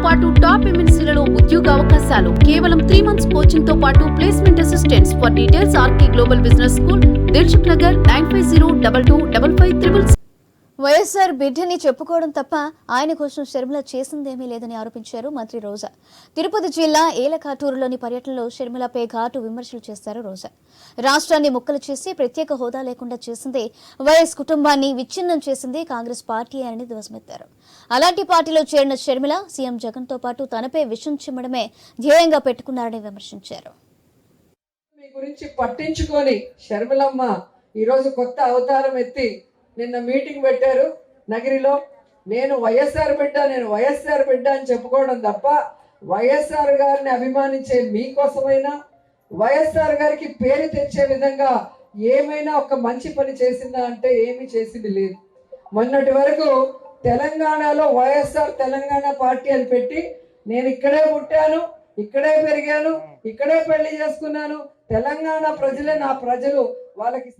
పాటు టాప్ ఎంఎన్సీలలో ఉద్యోగ అవకాశాలు కేవలం 3 months కోచింగ్ తో పాటు placement assistants. For details RK global business school, Dilsukh Nagar, 9502225566. YSR బిడ్డని చెప్పుకోవడం తప్ప ఆయన కోసం షర్మిల చేసిందేమీ లేదని ఆరోపించారు మంత్రి రోజా. తిరుపతి జిల్లా ఏలకాటూరులోని పర్యటనలో షర్మిలపై ఘాటు విమర్శలు చేశారు రోజా. రాష్ట్రాన్ని ముక్కలు చేసి ప్రత్యేక హోదా లేకుండా చేసింది వైఎస్, కుటుంబాన్ని విచ్ఛిన్నం చేసింది కాంగ్రెస్ పార్టీ అని ధ్వజమెత్తారు. అలాంటి పార్టీలో చేరిన షర్మిల సీఎం జగన్ తో పాటు తనపై విషం చిమ్మడమే ధ్యేయంగా పెట్టుకున్నారని విమర్శించారు. మీ గురించి పట్టించుకొని షర్మిలమ్మ ఈరోజు కొత్త అవతారం ఎత్తి నిన్న మీటింగ్ పెట్టారు నగిరిలో. నేను వైఎస్ఆర్ బిడ్డ అని చెప్పుకోవడం తప్ప వైఎస్ఆర్ గారిని అభిమానించే మీకోసమైనా వైఎస్ఆర్ గారికి పేరు తెచ్చే విధంగా ఏమైనా ఒక మంచి పని చేసిందా అంటే ఏమీ చేసింది లేదు. మొన్నటి వరకు తెలంగాణలో వైఎస్ఆర్ తెలంగాణ పార్టీ అని పెట్టి నేను ఇక్కడే పుట్టాను, ఇక్కడే పెరిగాను, ఇక్కడే పెళ్లి చేసుకున్నాను, తెలంగాణ ప్రజలే నా ప్రజలు, వాళ్ళకి